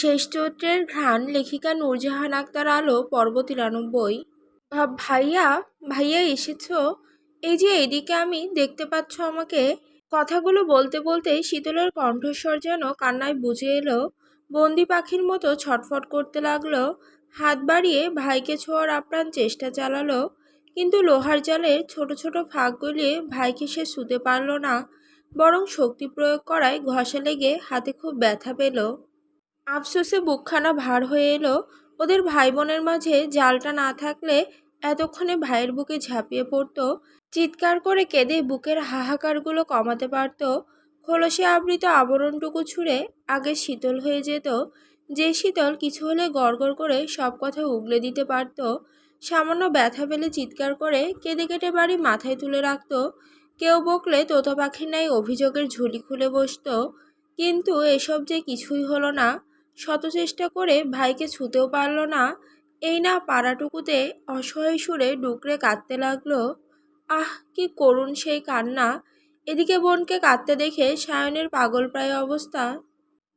শেষ চরিত্রের ঘ্রাণ লেখিকা নূরজাহান আক্তার আলো পর্ব 93। ভাইয়া, ভাইয়া এসেছো? এই যে এদিকে, আমি দেখতে পাচ্ছ আমাকে? কথাগুলো বলতে বলতেই শীতলের কণ্ঠস্বর যেন কান্নায় বুঝে এলো। বন্দি পাখির মতো ছটফট করতে লাগলো। হাত বাড়িয়ে ভাইকে ছোঁয়ার আপ্রাণ চেষ্টা চালালো, কিন্তু লোহার জালের ছোট ছোট ফাঁক গলিয়ে ভাইকে সে ছুঁতে পারল না। বরং শক্তি প্রয়োগ করায় ঘষা লেগে হাতে খুব ব্যথা পেল। আফসোসে বুকখানা ভার হয়ে এলো। ওদের ভাই বোনের মাঝে জালটা না থাকলে এতক্ষণে ভাইয়ের বুকে ঝাঁপিয়ে পড়তো, চিৎকার করে কেঁদে বুকের হাহাকারগুলো কমাতে পারত। খোলসে আবৃত আবরণটুকু ছুঁড়ে আগে শীতল হয়ে যেত, যে শীতল কিছু হলে গড়গড় করে সব কথা উগলে দিতে পারত। সামান্য ব্যথা পেলে চিৎকার করে কেঁদে কেটে বাড়ি মাথায় তুলে রাখত। কেউ বকলে তোতা পাখির ন্যায় অভিযোগের ঝুলি খুলে বসত। কিন্তু এসব যে কিছুই হলো না। শত চেষ্টা করে ভাইকে ছুঁতেও পারল না। এই না পাড়াটুকুতে অসহায় সুরে ডুকরে কাঁদতে লাগলো। আহ, কি করুণ সেই কান্না! এদিকে বোনকে কাঁদতে দেখে সায়নের পাগলপ্রায় অবস্থা।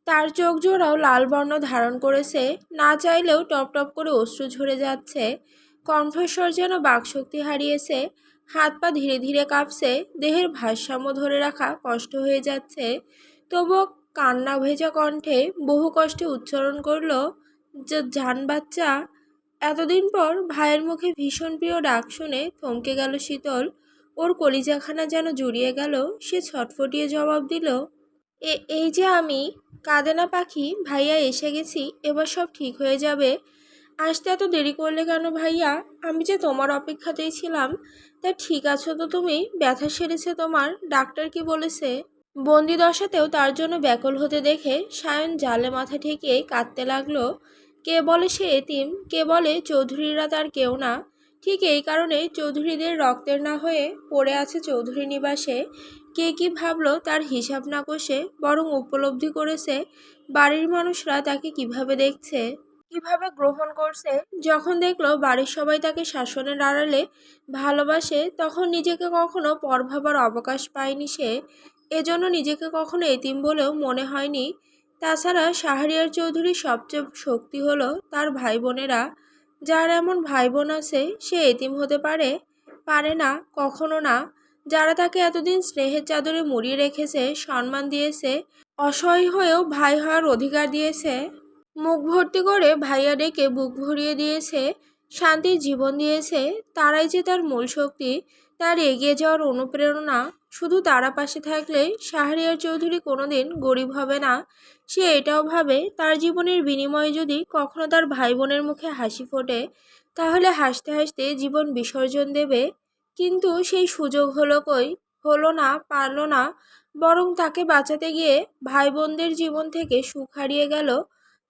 তার চোখ জোড়াও লাল বর্ণ ধারণ করেছে, না চাইলেও টপ টপ করে অশ্রু ঝরে যাচ্ছে। কণ্ঠস্বর যেন বাকশক্তি হারিয়েছে, হাত পা ধীরে ধীরে কাঁপছে, দেহের ভারসাম্য ধরে রাখা কষ্ট হয়ে যাচ্ছে। তবুও কান্না ভেজা কণ্ঠে বহু কষ্টে উচ্চারণ করলো, যে জান বাচ্চা। এতদিন পর ভাইয়ের মুখে ভীষণ প্রিয় ডাক শুনে থমকে গেল শীতল। ওর কলিজাখানা যেন জুড়িয়ে গেল। সে ছটফটিয়ে জবাব দিল, এই যে আমি। কাঁদে না পাখি, ভাইয়া এসে গেছি, এবার সব ঠিক হয়ে যাবে। আসতে এত দেরি করলে কেন ভাইয়া? আমি যে তোমার অপেক্ষাতেই ছিলাম। তা ঠিক আছো তো তুমি? ব্যথা সেরেছে তোমার? ডাক্তার কি বলেছে? বন্দি দশাতেও তার জন্য ব্যাকুল হতে দেখে সায়ন জালে মাথা ঠেকিয়ে কাঁদতে লাগলো। কে বলে সে এতিম, কে বলে চৌধুরীরা তার কেউ না। ঠিক এই কারণে চৌধুরীদের রক্তের না হয়ে পড়ে আছে চৌধুরী নিবাসে। কে কি ভাবলো তার হিসাব না কষে, বরং উপলব্ধি করেছে বাড়ির মানুষরা তাকে কিভাবে দেখছে, কিভাবে গ্রহণ করছে। যখন দেখলো বাড়ির সবাই তাকে শাসনের আড়ালে ভালোবাসে, তখন নিজেকে কখনো পর ভাবার অবকাশ পায়নি সে। এজন্য নিজেকে কখনো এতিম বলেও মনে হয়নি। তাছাড়া শাহরিয়ার চৌধুরীর সবচেয়ে শক্তি হলো তার ভাই বোনেরা। যার এমন ভাই বোন আছে, সে এতিম হতে পারে? পারে না, কখনো না। যারা তাকে এতদিন স্নেহের চাদরে মুড়িয়ে রেখেছে, সম্মান দিয়েছে, অসহায় হয়েও ভাই হওয়ার অধিকার দিয়েছে, মুখ ভর্তি করে ভাইয়া ডেকে বুক ভরিয়ে দিয়েছে, শান্তির জীবন দিয়েছে, তারাই যে তার মূল শক্তি, তার এগিয়ে যাওয়ার অনুপ্রেরণা। শুধু তারা পাশে থাকলে শাহরিয়ার চৌধুরী কোনোদিন গরিব হবে না। সে এটাও ভাবে, তার জীবনের বিনিময়ে যদি কখনো তার ভাই বোনের মুখে হাসি ফোটে, তাহলে হাসতে হাসতে জীবন বিসর্জন দেবে। কিন্তু সেই সুযোগ হলো কই? হলো না, পারল না। বরং তাকে বাঁচাতে গিয়ে ভাই বোনদের জীবন থেকে সুখ হারিয়ে গেল,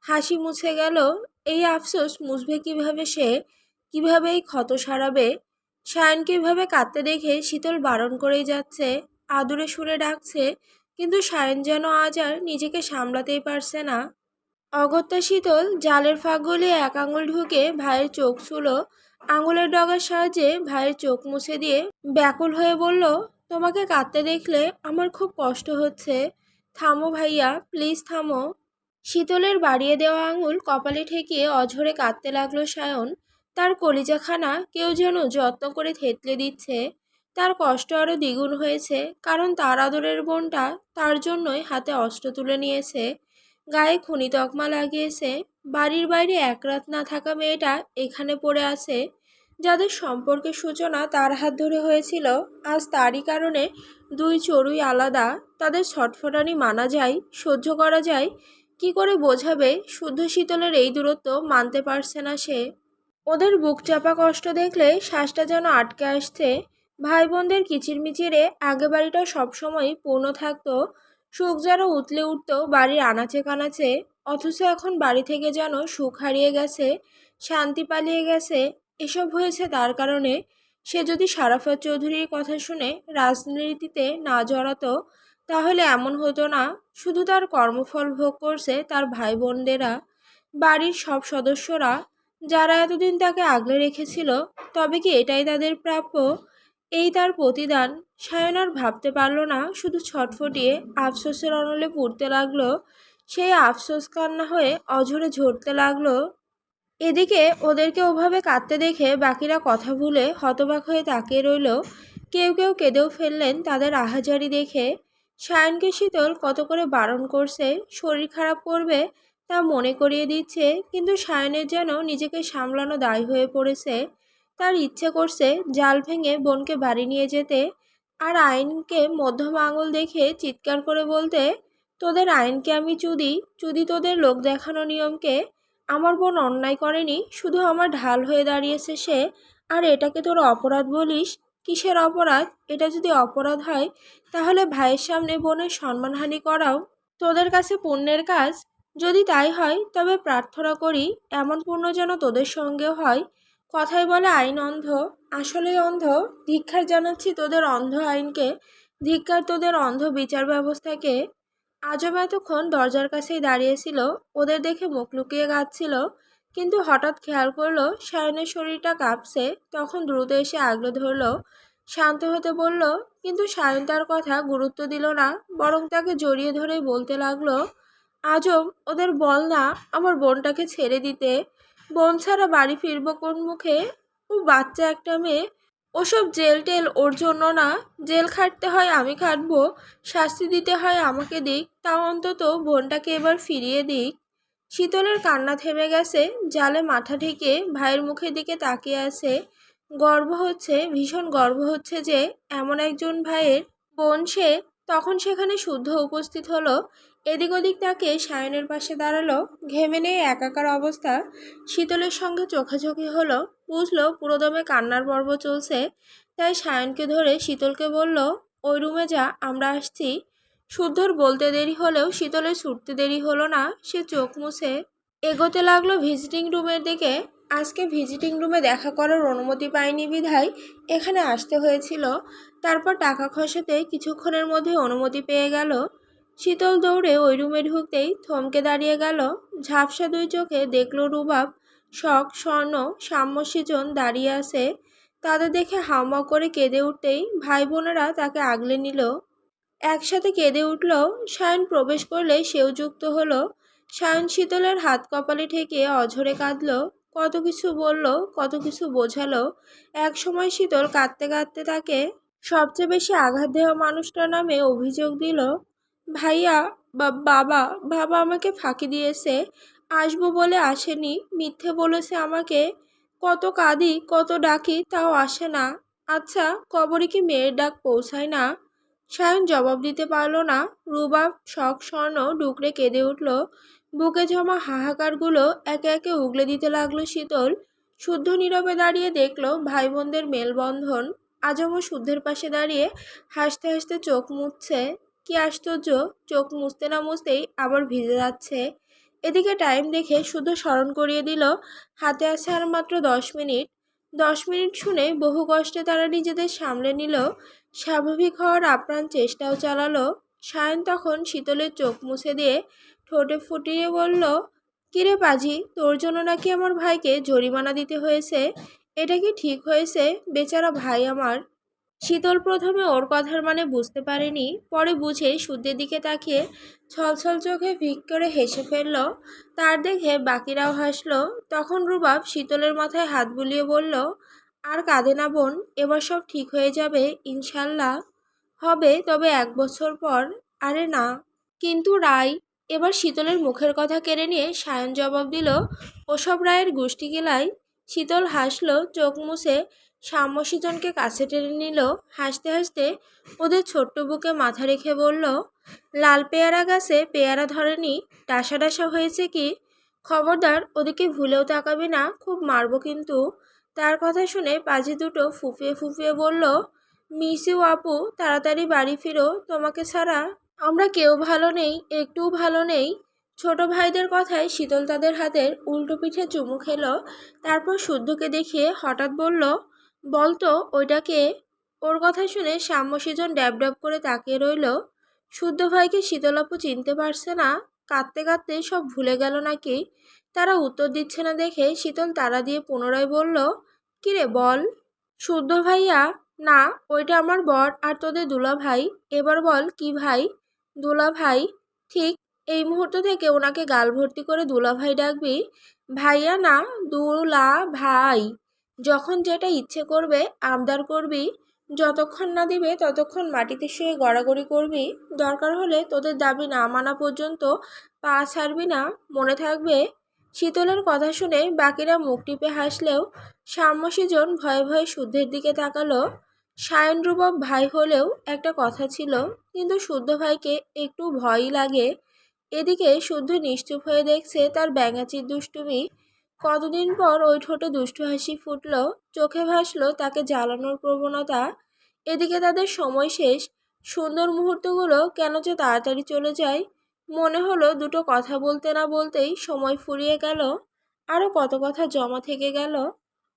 হাসি মুছে গেল। এই আফসোস মুছবে কিভাবে সে? কিভাবে এই ক্ষত সারাবে? সায়নকে এভাবে কাঁদতে দেখে শীতল বারণ করেই যাচ্ছে, আদুরে সুরে ডাকছে, কিন্তু সায়ন যেন আজ আর নিজেকে সামলাতেই পারছে না। অগত্যা শীতল জালের ফাঁক গলিয়ে এক আঙুল ঢুকে ভাইয়ের চোখ ছুলো। আঙুলের ডগার সাহায্যে ভাইয়ের চোখ মুছে দিয়ে ব্যাকুল হয়ে বলল, তোমাকে কাঁদতে দেখলে আমার খুব কষ্ট হচ্ছে। থামো ভাইয়া, প্লিজ থামো। শীতলের বাড়িয়ে দেওয়া আঙুল কপালে ঠেকিয়ে অঝরে কাঁদতে লাগলো সায়ন। তার কলিজাখানা কেউ যেন যত্ন করে থেতলে দিচ্ছে। তার কষ্ট আরও দ্বিগুণ হয়েছে, কারণ তার আদরের বোনটা তার জন্যই হাতে অস্ত্র তুলে নিয়েছে, গায়ে খুনি তকমা লাগিয়েছে। বাড়ির বাইরে এক রাত না থাকা মেয়েটা এখানে পড়ে আছে। যাদের সম্পর্কের সূচনা তার হাত ধরে হয়েছিল, আজ তারই কারণে দুই চড়ুই আলাদা। তাদের ছটফটানি মানা যায়, সহ্য করা যায়, কি করে বোঝাবে? শুদ্ধ শীতলের এই দূরত্ব মানতে পারছে না সে। ওদের বুক চাপা কষ্ট দেখলে শ্বাসটা যেন আটকে আসছে। ভাই বোনদের কিচিরমিচিরে আগে বাড়িটা সবসময়ই পূর্ণ থাকতো, সুখ যেন উতলে উঠত বাড়ির আনাচে কানাচে। অথচ এখন বাড়ি থেকে যেন সুখ হারিয়ে গেছে, শান্তি পালিয়ে গেছে। এসব হয়েছে তার কারণে। সে যদি সারাফত চৌধুরীর কথা শুনে রাজনীতিতে না জড়াতো, তাহলে এমন হতো না। শুধু তার কর্মফল ভোগ করছে তার ভাই বোনদেরা, বাড়ির সব সদস্যরা, যারা এতদিন তাকে আগলে রেখেছিল। তবে কি এটাই তাদের প্রাপ্য? এই তার প্রতিদান? সায়ন আর ভাবতে পারল না, শুধু ছটফটিয়ে আফসোসের অনলে পুড়তে লাগলো। সেই আফসোস কান্না হয়ে অঝরে ঝরতে লাগলো। এদিকে ওদেরকে ওভাবে কাঁদতে দেখে বাকিরা কথা ভুলে হতবাক হয়ে তাকিয়ে রইল। কেউ কেউ কেঁদেও ফেললেন তাদের আহাজারি দেখে। সায়নকে শীতল কত করে বারণ করছে, শরীর খারাপ করবে তা মনে করিয়ে দিচ্ছে, কিন্তু সায়নের যেন নিজেকে সামলানো দায় হয়ে পড়েছে। তার ইচ্ছে করছে জাল ভেঙে বোনকে বাড়ি নিয়ে যেতে, আর আইনকে মধ্যম আঙুল দেখে চিৎকার করে বলতে, তোদের আইনকে আমি চুদি চুদি, তোদের লোক দেখানো নিয়মকে। আমার বোন অন্যায় করেনি, শুধু আমার ঢাল হয়ে দাঁড়িয়েছে সে। আর এটাকে তোর অপরাধ বলিস? কিসের অপরাধ? এটা যদি অপরাধ হয় তাহলে ভাইয়ের সামনে বোনের সম্মানহানি করাও তোদের কাছে পুণ্যের কাজ। যদি তাই হয় তবে প্রার্থনা করি এমন পুণ্য যেন তোদের সঙ্গেও হয়। কথায় বলে আইন অন্ধ, আসলেই অন্ধ। ধিক্কার জানাচ্ছি তোদের অন্ধ আইনকে, ধিক্কার তোদের অন্ধ বিচার ব্যবস্থাকে। আজব এতক্ষণ দরজার কাছেই দাঁড়িয়েছিল, ওদের দেখে মুখ লুকিয়ে কাঁদছিল, কিন্তু হঠাৎ খেয়াল করলো সায়নের শরীরটা কাঁপছে। তখন দ্রুত এসে আগলে ধরলো, শান্ত হতে বলল। কিন্তু সায়ন তার কথা গুরুত্ব দিল না, বরং তাকে জড়িয়ে ধরেই বলতে লাগলো, আজব, ওদের বল না আমার বোনটাকে ছেড়ে দিতে। বোন ছাড়া বাড়ি ফিরবো কোন মুখে? ও বাচ্চা একটা মেয়ে, ওসব জেল টেল ওর জন্য না। জেল খাটতে হয় আমি খাটবো, শাস্তি দিতে হয় আমাকে দিক, তাও অন্তত বোনটাকে এবার ফিরিয়ে দিক। শীতলের কান্না থেমে গেছে, জালে মাথা ঠেকে ভাইয়ের মুখের দিকে তাকিয়ে আছে। গর্ব হচ্ছে, ভীষণ গর্ব হচ্ছে যে এমন একজন ভাইয়ের বোন সে। তখন সেখানে শুদ্ধ উপস্থিত হলো। এদিক ওদিক তাকে সায়নের পাশে দাঁড়ালো, ঘেমে নিয়ে একাকার অবস্থা। শীতলের সঙ্গে চোখাচোখি হলো, বুঝলো পুরোদমে কান্নার পর্ব চলছে। তাই সায়নকে ধরে শীতলকে বলল, ওই রুমে যা, আমরা আসছি। শুদ্ধর বলতে দেরি হলেও শীতলের ছুটতে দেরি হলো না, সে চোখ মুছে এগোতে লাগলো ভিজিটিং রুমের দিকে। আজকে ভিজিটিং রুমে দেখা করার অনুমতি পায়নি বিধায় এখানে আসতে হয়েছিল। তারপর টাকা খসাতে কিছুক্ষণের মধ্যে অনুমতি পেয়ে গেল। শীতল দৌড়ে ওই রুমে ঢুকতেই থমকে দাঁড়িয়ে গেল। ঝাপসা দুই চোখে দেখল রুবাব, শখ, স্বর্ণ, সাম্য সৃজন দাঁড়িয়ে আছে। তাদের দেখে হাউমাউ করে কেঁদে উঠতেই ভাই বোনেরা তাকে আগলে নিল। একসাথে কেঁদে উঠল। সায়ন প্রবেশ করলে সেও যুক্ত হলো। সায়ন শীতলের হাত কপালে ঠেকে অঝরে কাঁদল, কত কিছু বলল, কত কিছু বোঝালো। এক সময় শীতল কাঁদতে কাঁদতে তাকে সবচেয়ে বেশি আঘাত দেওয়া মানুষটার নামে অভিযোগ দিল। ভাইয়া, বাবা, বাবা আমাকে ফাঁকি দিয়েছে, আসবো বলে আসেনি, মিথ্যে বলেছে আমাকে। কত কাঁদি, কত ডাকি, তাও আসে না। আচ্ছা, কবরে কি মেয়ের ডাক পৌঁছায় না? সায়ন জবাব দিতে পারল না। রুবাব, শখ, স্বর্ণ ডুকরে কেঁদে উঠল। বুকে জমা হাহাকারগুলো একে একে উগলে দিতে লাগলো শীতল। শুদ্ধ নীরবে দাঁড়িয়ে দেখল ভাই বোনদের মেলবন্ধন। আজমও শুদ্ধের পাশে দাঁড়িয়ে হাসতে হাসতে চোখ মুছছে। কি আশ্চর্য, চোখ মুছতে না মুছতেই আবার ভিজে যাচ্ছে। এদিকে টাইম দেখে শুদ্ধ স্মরণ করিয়ে দিল, হাতে আছে আর মাত্র 10 মিনিট। 10 মিনিট শুনে বহু কষ্টে তারা নিজেদের সামলে নিল, স্বাভাবিক হওয়ার আপ্রাণ চেষ্টাও চালালো। সায়ন তখন শীতলের চোখ মুছে দিয়ে ঠোঁটে ফুটিয়ে বলল, কিরে পাজি, তোর জন্য নাকি আমার ভাইকে জরিমানা দিতে হয়েছে? এটা কি ঠিক হয়েছে? বেচারা ভাই আমার। শীতল প্রথমে ওর কথার মানে বুঝতে পারেনি, পরে বুঝে শুদ্ধের দিকে তাকিয়ে ছলছল চোখে ফিক করে হেসে ফেলল। তার দেখে বাকিরাও হাসলো। তখন রুবাব শীতলের মাথায় হাত বুলিয়ে বলল, আর কাঁদে না বোন, এবার সব ঠিক হয়ে যাবে ইনশাল্লাহ। হবে, তবে 1 বছর পর। আরে না। কিন্তু রায়। এবার শীতলের মুখের কথা কেড়ে নিয়ে সায়ন জবাব দিল, ওসব রায়ের গুষ্টি গিলাই। শীতল হাসলো, চোখ মুছে সাম্যসীজনকে কাছে টেনে নিল। হাসতে হাসতে ওদের ছোট্ট বুকে মাথা রেখে বলল, লাল পেয়ারা গাছে পেয়ারা ধরেনি, ডাসা ডাসা হয়েছে কি? খবরদার ওদিকে ভুলেও তাকাবি না, খুব মারবো কিন্তু। তার কথা শুনে পাজি দুটো ফুফিয়ে ফুফিয়ে বলল, মিস ইউ আপু, তাড়াতাড়ি বাড়ি ফিরো, তোমাকে ছাড়া আমরা কেউ ভালো নেই, একটুও ভালো নেই। ছোট ভাইদের কথায় শীতল তাদের হাতের উল্টো পিঠে চুমু খেলো। তারপর শুদ্ধকে দেখিয়ে হঠাৎ বলল, বলতো ওইটা কে? ওর কথা শুনে সাম্যসীজন ড্যাব ড্যাব করে তাকিয়ে রইল। শুদ্ধ ভাইকে শীতল আপু চিনতে পারছে না, কাঁদতে কাঁদতে সব ভুলে গেল নাকি? তারা উত্তর দিচ্ছে না দেখে শীতল তাড়া দিয়ে পুনরায় বলল, কিরে বল। শুদ্ধ ভাইয়া, না, ওইটা আমার বর আর তোদের দুলা ভাই। এবার বল কি ভাই? দুলা ভাই। ঠিক, এই মুহূর্ত থেকে ওনাকে গাল ভর্তি করে দুলাভাই ডাকবি। ভাইয়া না, দুলা ভাই। যখন যেটা ইচ্ছে করবে আবদার করবি, যতক্ষণ না দিবে ততক্ষণ মাটিতে শুয়ে গড়াগড়ি করবি। দরকার হলে তোদের দাবি না মানা পর্যন্ত পা ছাড়বি না, মনে থাকবে। শীতলের কথা শুনে বাকিরা মুখ টিপে হাসলেও সাম্যসীজন ভয়ে ভয়ে শুদ্ধের দিকে তাকালো। সায়ন রূপক ভাই হলেও একটা কথা ছিল, কিন্তু শুদ্ধ ভাইকে একটু ভয়ই লাগে। এদিকে শুদ্ধ নিশ্চুপ হয়ে দেখছে তার ব্যাঙাচির দুষ্টুমি। কতদিন পর ওই ঠোঁটে দুষ্টু হাসি ফুটল, চোখে ভাসলো তাকে জ্বালানোর প্রবণতা। এদিকে তাদের সময় শেষ। সুন্দর মুহূর্তগুলো কেন যে তাড়াতাড়ি চলে যায়। মনে হলো দুটো কথা বলতে না বলতেই সময় ফুরিয়ে গেল। আরও কত কথা জমা থেকে গেল।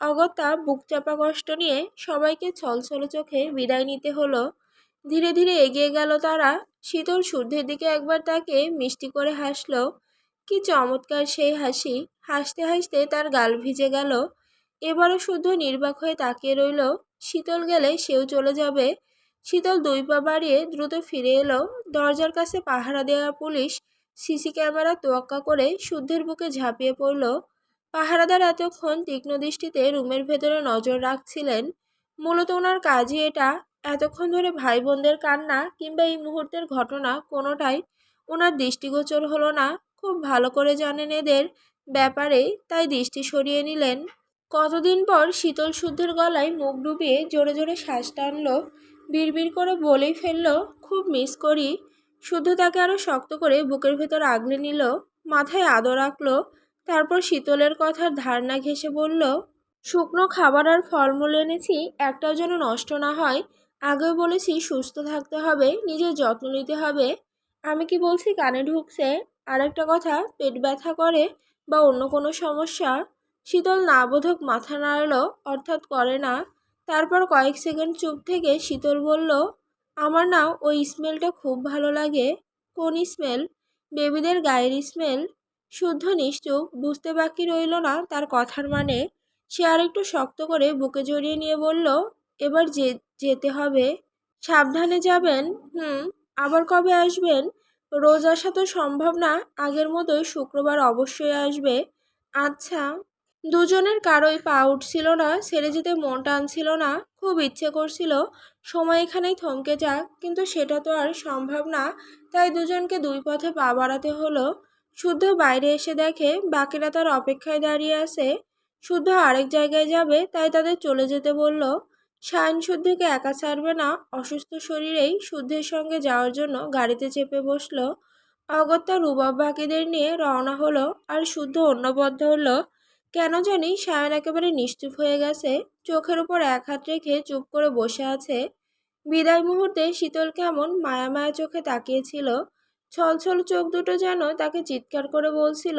অগত্যা বুক চাপা কষ্ট নিয়ে সবাইকে ছলছলে চোখে বিদায় নিতে হলো। ধীরে ধীরে এগিয়ে গেল তারা। শীতল সূর্যের দিকে একবার তাকে মিষ্টি করে হাসলো। কি চমৎকার সেই হাসি! হাসতে হাসতে তার গাল ভিজে গেল। এবারও শুদ্ধ নির্বাক হয়ে তাকিয়ে রইল। শীতল গেলে সেও চলে যাবে। শীতল 2 পা বাড়িয়ে দ্রুত ফিরে এলো। দরজার কাছে পাহারা দেওয়া পুলিশ সিসি ক্যামেরা তোয়াক্কা করে শুদ্ধের বুকে ঝাঁপিয়ে পড়ল। পাহারাদার এতক্ষণ তীক্ষ্ণ দৃষ্টিতে রুমের ভেতরে নজর রাখছিলেন। মূলত ওনার কাজই এটা। এতক্ষণ ধরে ভাই বোনদের কান্না কিংবা এই মুহূর্তের ঘটনা কোনোটাই ওনার দৃষ্টিগোচর হলো না। খুব ভালো করে জানেন এদের ব্যাপারে, তাই দৃষ্টি সরিয়ে নিলেন। কতদিন পর শীতল শুদ্ধের গলায় মুখ ডুবিয়ে জোরে জোরে শ্বাস টানল। বিড়বিড় করে বলেই ফেলল, খুব মিস করি। শুদ্ধ তাকে আরো শক্ত করে বুকের ভেতর আগলে নিল, মাথায় আদর রাখলো। তারপর শীতলের কথার ধারণা ঘেঁষে বলল, শুকনো খাবার আর ফলমূল এনেছি, একটাও যেন নষ্ট না হয়। আগেও বলেছি সুস্থ থাকতে হবে, নিজের যত্ন নিতে হবে। আমি কি বলছি কানে ঢুকছে? আর একটা কথা, পেট ব্যথা করে বা অন্য কোনো সমস্যা? শীতল না বোধক মাথা নাড়ল, অর্থাৎ করে না। তারপর কয়েক সেকেন্ড চুপ থেকে শীতল বলল, আমার না ওই স্মেলটা খুব ভালো লাগে। কোন স্মেল? বেবিদের গায়ের স্মেল। শুদ্ধ নিশ্চুপ, বুঝতে বাকি রইল না তার কথার মানে। সে আরেকটু শক্ত করে বুকে জড়িয়ে নিয়ে বলল, এবার যেতে হবে। সাবধানে যাবেন। হুম। আবার কবে আসবেন? রোজ আসা তো সম্ভব না, আগের মতোই শুক্রবার অবশ্যই আসবে। আচ্ছা। দুজনের কারোই পা উঠছিল না, ছেড়ে যেতে মন টানছিল না। খুব ইচ্ছে করছিল সময় এখানেই থমকে যাক, কিন্তু সেটা তো আর সম্ভব না। তাই দুজনকে 2 পথে পা বাড়াতে হলো। শুদ্ধ বাইরে এসে দেখে বাকিরা তার অপেক্ষায় দাঁড়িয়ে আছে। শুদ্ধ আরেক জায়গায় যাবে, তাই তাদের চলে যেতে বলল। সায়ন শুদ্ধকে একা ছাড়বে না, অসুস্থ শরীরেই শুদ্ধের সঙ্গে যাওয়ার জন্য গাড়িতে চেপে বসলো। অগত্যা রুবাব বাকিদের নিয়ে রওনা হলো, আর শুদ্ধ অন্য পথ ধরল। কেন জানি সায়ন একেবারে নিশ্চুপ হয়ে গেছে, চোখের উপর এক হাত রেখে চুপ করে বসে আছে। বিদায় মুহূর্তে শীতল কেমন মায়া মায়া চোখে তাকিয়েছিল। ছলছল চোখ দুটো যেন তাকে চিৎকার করে বলছিল,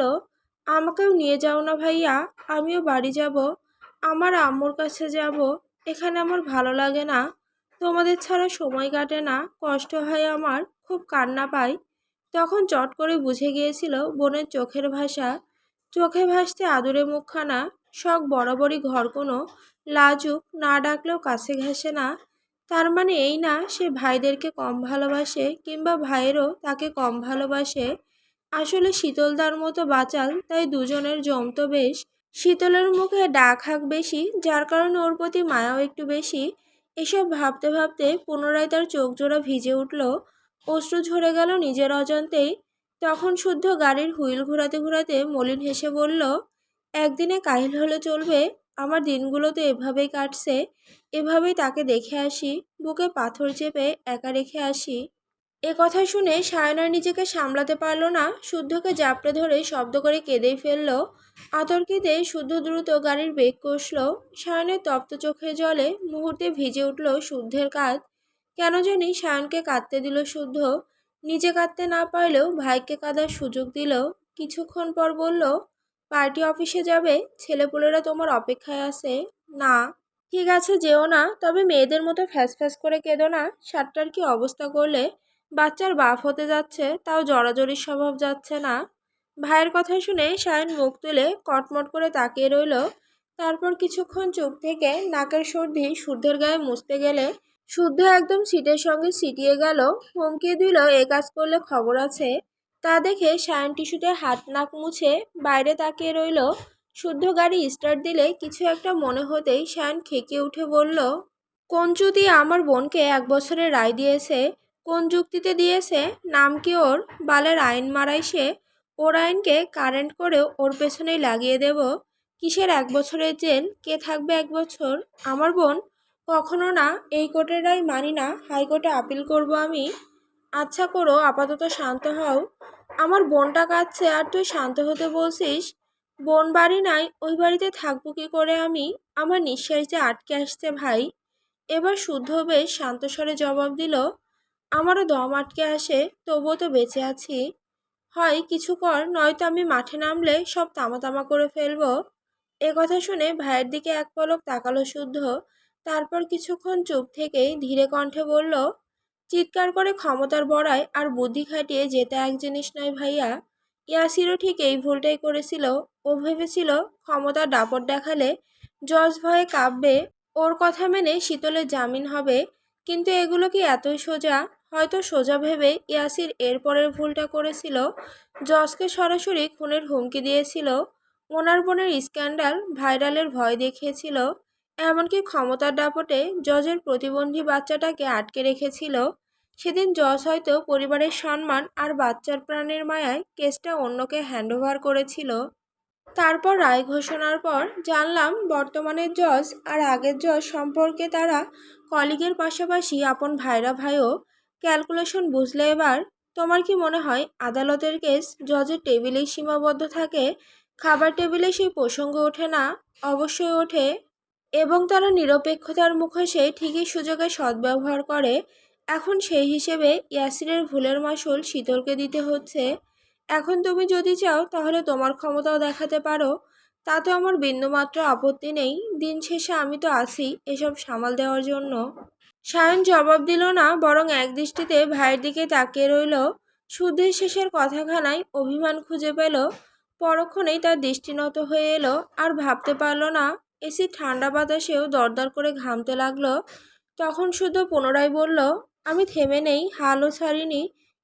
আমাকেও নিয়ে যাও না ভাইয়া, আমিও বাড়ি যাব, আমার আম্মুর কাছে যাব। এখানে আমার ভালো লাগে না, তোমাদের ছাড়া সময় কাটে না, কষ্ট হয় আমার, খুব কান্না পাই। তখন চট করে বুঝে গিয়েছিল বোনের চোখের ভাষা। চোখে ভাসতে আদুরে মুখখানা, শখ বরাবরই ঘর কোনো, লাজুক, না ডাকলেও কাছে ঘেঁষে না। তার মানে এই না সে ভাইদেরকে কম ভালোবাসে, কিংবা ভাইয়েরও তাকে কম ভালোবাসে। আসলে শীতলদার মতো বাচাল, তাই দুজনের জমতো বেশ। শীতলের মুখে ডাক হাঁক বেশি, যার কারণে ওর প্রতি মায়াও একটু বেশি। এসব ভাবতে ভাবতে পুনরায় তার চোখ জোড়া ভিজে উঠল, অশ্রু ঝরে গেল নিজের অজান্তেই। তখন শুদ্ধ গাড়ির হুইল ঘোরাতে ঘোরাতে মলিন হেসে বলল, একদিনে কাহিল হলে চলবে, আমার দিনগুলো তো এভাবেই কাটছে, এভাবেই তাকে দেখে আসি, বুকে পাথর চেপে একা রেখে আসি। এ কথা শুনে সায়ন আর নিজেকে সামলাতে পারল না, শুদ্ধকে জাপটে ধরে শব্দ করে কেঁদেই ফেলল। আতর্কিতে শুদ্ধ দ্রুত গাড়ির ব্রেক কষল। সায়নের তপ্ত চোখের জলে মুহূর্তে ভিজে উঠল শুদ্ধের কাঁধ। কেন জানি সায়নকে কাঁদতে দিল শুদ্ধ। নিজে কাঁদতে না পারলেও ভাইকে কাঁদার সুযোগ দিল। কিছুক্ষণ পর বলল, পার্টি অফিসে যাবে, ছেলেপুলেরা তোমার অপেক্ষায় আছে। না। ঠিক আছে, যেও না, তবে মেয়েদের মতো ফ্যাস ফ্যাস করে কেঁদো না। সাতটার কি অবস্থা করলে! বাচ্চার বাপ হতে যাচ্ছে, তাও জড়াজড়ির স্বভাব যাচ্ছে না। ভাইয়ের কথা শুনে সায়ন মুখ তুলে কটমট করে তাকিয়ে রইল। তারপর কিছুক্ষণ চুপ থেকে নাকের সর্দি শুদ্ধের গায়ে মুছতে গেলে শুদ্ধ একদম সিটের সঙ্গে সিটিয়ে গেল। হুমকি দিল, এ কাজ করলে খবর আছে। তা দেখে সায়ন টিস্যুতে হাত নাক মুছে বাইরে তাকিয়ে রইল। শুদ্ধ গাড়ি স্টার্ট দিলে কিছু একটা মনে হতেই সায়ন খেকিয়ে উঠে বলল, কোন চুতি আমার বোনকে 1 বছরের রায় দিয়েছে? কোন যুক্তিতে দিয়েছে? নাম কি ওর? বালের আইন মারাই সে। ওর আইনকে কারেন্ট করেও ওর পেছনেই লাগিয়ে দেব। কিসের 1 বছরের জেল? কে থাকবে 1 বছর? আমার বোন? কখনো না। এই কোর্টের রায় মানি না, হাইকোর্টে আপিল করব আমি। আচ্ছা করো, আপাতত শান্ত হও। আমার বোনটা কাঁদছে আর তুই শান্ত হতে বলছিস? বোন বাড়ি নাই, ওই বাড়িতে থাকবো কি করে আমি? আমার নিঃশ্বাস যে আটকে আসছে ভাই। এবার শুদ্ধ বেশ শান্ত স্বরে জবাব দিল, আমারও দম আটকে আসে, তবুও তো বেঁচে আছি। হয় কিছু কর, নয়তো আমি মাঠে নামলে সব তামা তামা করে ফেলবো। এ কথা শুনে ভাইয়ের দিকে এক পলক তাকালো শুদ্ধ। তারপর কিছুক্ষণ চুপ থেকেই ধীরে কণ্ঠে বলল, চিৎকার করে ক্ষমতার বড়াই আর বুদ্ধি খাটিয়ে যেতে এক জিনিস নয় ভাইয়া। ইয়াসিরও ঠিক এই ভুলটাই করেছিল। ও ভেবেছিল ক্ষমতার দাপট দেখালে জজ ভয়ে কাঁপবে, ওর কথা মেনে শীতলের জামিন হবে। কিন্তু এগুলো কি এতই সোজা? হয়তো সোজা ভেবে ইয়াসির এরপরের ভুলটা করেছিল। জজকে সরাসরি খুনের হুমকি দিয়েছিল, ওনার বোনের স্ক্যান্ডাল ভাইরালের ভয় দেখিয়েছিল, এমনকি ক্ষমতার দাপটে জজের প্রতিবন্ধী বাচ্চাটাকে আটকে রেখেছিল। সেদিন জজ হয়তো পরিবারের সম্মান আর বাচ্চার প্রাণের মায়ায় কেসটা অন্যকে হ্যান্ডওভার করেছিল। তারপর রায় ঘোষণার পর জানলাম বর্তমানের জজ আর আগের জজ সম্পর্কে তারা কলিগের পাশাপাশি আপন ভাইরা ভাইও। ক্যালকুলেশন বুঝলে এবার? তোমার কি মনে হয় আদালতের কেস জজের টেবিলেই সীমাবদ্ধ থাকে? খাবার টেবিলে সেই প্রসঙ্গ ওঠে না? অবশ্যই ওঠে, এবং তারা নিরপেক্ষতার মুখোশে ঠিকই সুযোগে সদ্ব্যবহার করে। এখন সেই হিসেবে ইয়াসিরের ভুলের মাসুল শীতলকে দিতে হচ্ছে। এখন তুমি যদি চাও তাহলে তোমার ক্ষমতাও দেখাতে পারো, তাতে আমার বিন্দুমাত্র আপত্তি নেই। দিন শেষে আমি তো আছি এসব সামাল দেওয়ার জন্য। সায়ন জবাব দিল না, বরং একদৃষ্টিতে ভাইয়ের দিকে তাকিয়ে রইল। শুদ্ধের শেষের কথাখানায় অভিমান খুঁজে পেল। পরক্ষণেই তার দৃষ্টি নত হয়ে এলো, আর ভাবতে পারল না। এসি ঠান্ডা বাতাসেও দরদর করে ঘামতে লাগলো। তখন শুদ্ধ পুনরায় বলল, আমি থেমে নেই, হালও ছাড়িনি।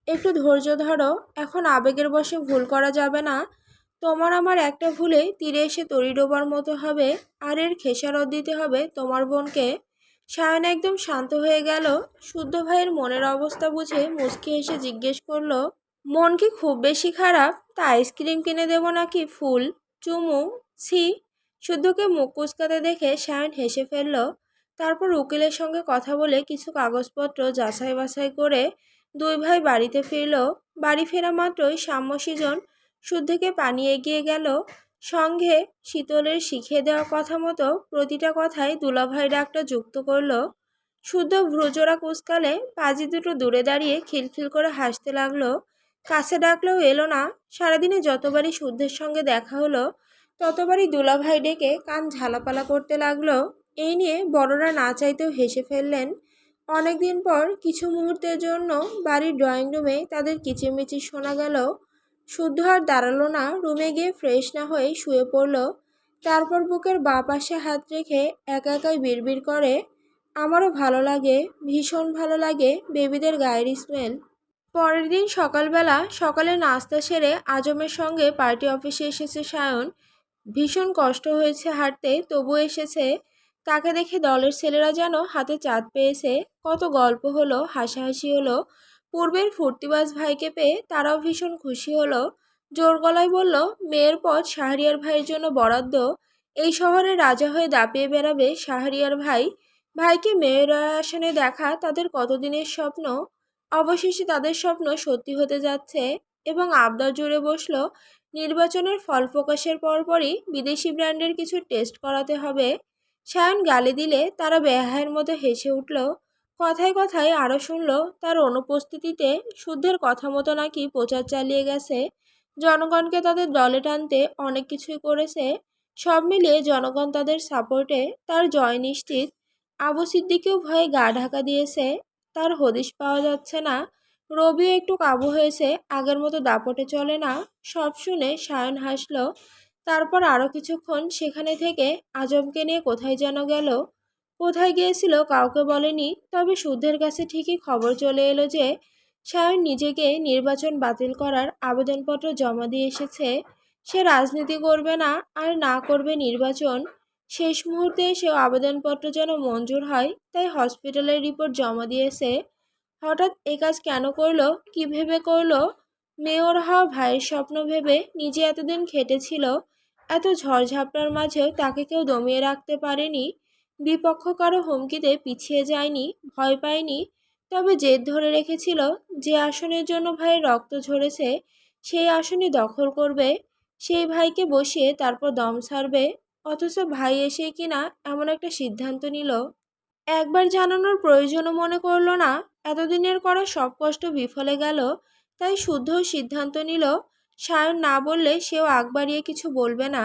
একটু ধৈর্য ধরো, এখন আবেগের বশে ভুল করা যাবে না। তোমার আমার একটা ভুলে তীরে এসে তরি ডোবার মতো হবে, আর এর খেসারত দিতে হবে তোমার বোনকে। সায়ন একদম শান্ত হয়ে গেল। শুদ্ধ ভাইয়ের মনের অবস্থা বুঝে মুচকি এসে জিজ্ঞেস করলো, মন কি খুব বেশি খারাপ? তা আইসক্রিম কিনে দেবো নাকি ফুল, চুমু? ছি! শুদ্ধকে মুখ কুচকাতে দেখে সায়ন হেসে ফেলল। তারপর উকিলের সঙ্গে কথা বলে কিছু কাগজপত্র যাচাই বাছাই করে দুই ভাই বাড়িতে ফিরল। বাড়ি ফেরা মাত্রই সাম্যসীজন শুদ্ধকে পানি এগিয়ে গেল। সঙ্গে শীতলের শিখিয়ে দেওয়া কথা মতো প্রতিটা কথায় দুলাভাই ডাকটা যুক্ত করল। শুদ্ধ ভ্রুজোড়া কুচকালে পাজি দুটো দূরে দাঁড়িয়ে খিলখিল করে হাসতে লাগলো। কাছে ডাকলেও এলো না। সারাদিনে যতবারই শুদ্ধের সঙ্গে দেখা হলো ততবারই দুলাভাই ডেকে কান ঝালাপালা করতে লাগলো। এই নিয়ে বড়রা না চাইতেও হেসে ফেললেন। অনেকদিন পর কিছু মুহূর্তের জন্য বাড়ির ড্রয়িং রুমে তাদের কিচিরমিচির শোনা গেল। শুদ্ধ আর দাঁড়ালো না, রুমে গিয়ে ফ্রেশ না হয়ে শুয়ে পড়ল। তারপর বুকের বাঁ পাশে হাত রেখে একা একাই বিড়বিড় করে, আমারও ভালো লাগে, ভীষণ ভালো লাগে বেবিদের গায়ের স্মেল। পরের দিন সকালবেলা সকালে নাস্তা সেরে আজমের সঙ্গে পার্টি অফিসে এসেছে সায়ন। ভীষণ কষ্ট হয়েছে হাঁটতে, তবু এসেছে। তাকে দেখে দলের ছেলেরা যেন হাতে চাঁদ পেয়েছে। কত গল্প হলো, হাসাহাসি হলো। পূর্বের ফুর্তিবাজ ভাইকে পেয়ে তারাও ভীষণ খুশি হলো। জোর গলায় বলল, মেয়ের পথ শাহরিয়ার ভাইয়ের জন্য বরাদ্দ। এই শহরে রাজা হয়ে দাপিয়ে বেড়াবে শাহরিয়ার ভাই। ভাইকে মেয়র আসনে দেখা তাদের কতদিনের স্বপ্ন। অবশেষে তাদের স্বপ্ন সত্যি হতে যাচ্ছে। এবং আবদার জুড়ে বসলো, নির্বাচনের ফল প্রকাশের পরপরই বিদেশি ব্র্যান্ডের কিছু টেস্ট করাতে হবে। সায়ন গালি দিলে তারা বেহায়ের মতো হেসে উঠল। কথায় কথায় আরও শুনল তার অনুপস্থিতিতে শুদ্ধের কথা মতো নাকি প্রচার চালিয়ে গেছে। জনগণকে তাদের দলে টানতে অনেক কিছুই করেছে। সব মিলিয়ে জনগণ তাদের সাপোর্টে, তার জয় নিশ্চিত। আবু সিদ্দিকেও ভয়ে গা ঢাকা দিয়েছে, তার হদিশ পাওয়া যাচ্ছে না। রবিও একটু কাবু হয়েছে, আগের মতো দাপটে চলে না। সব শুনে সায়ন হাসল। তারপর আরও কিছুক্ষণ সেখানে থেকে আজমকে নিয়ে কোথায় যেন গেল। কোথায় গিয়েছিল কাউকে বলেনি, তবে শুদ্ধের কাছে ঠিকই খবর চলে এলো যে সায়ন নিজেকে নির্বাচন বাতিল করার আবেদনপত্র জমা দিয়ে এসেছে। সে রাজনীতি করবে না, আর না করবে নির্বাচন। শেষ মুহূর্তে সেও আবেদনপত্র যেন মঞ্জুর হয়, তাই হসপিটালের রিপোর্ট জমা দিয়েছে। হঠাৎ এ কাজ কেন করলো, কি ভেবে করলো? মেয়র হওয়া ভাইয়ের স্বপ্ন ভেবে নিজে এতদিন খেটেছিল। এত ঝড়ঝাপটার মাঝেও তাকে কেউ দমিয়ে রাখতে পারেনি। বিপক্ষ কারো হুমকিতে পিছিয়ে যায়নি, ভয় পায়নি। তবে জেদ ধরে রেখেছিল, যে আসনের জন্য ভাইয়ের রক্ত ঝরেছে সেই আসনই দখল করবে, সেই ভাইকে বসিয়ে তারপর দম ছাড়বে। অথচ ভাই এসেই কিনা এমন একটা সিদ্ধান্ত নিল। একবার জানানোর প্রয়োজনও মনে করলো না। এতদিনের করা সব কষ্ট বিফলে গেল। তাই শুদ্ধ সিদ্ধান্ত নিল, সায়ন না বললে সেও আগ বাড়িয়ে কিছু বলবে না।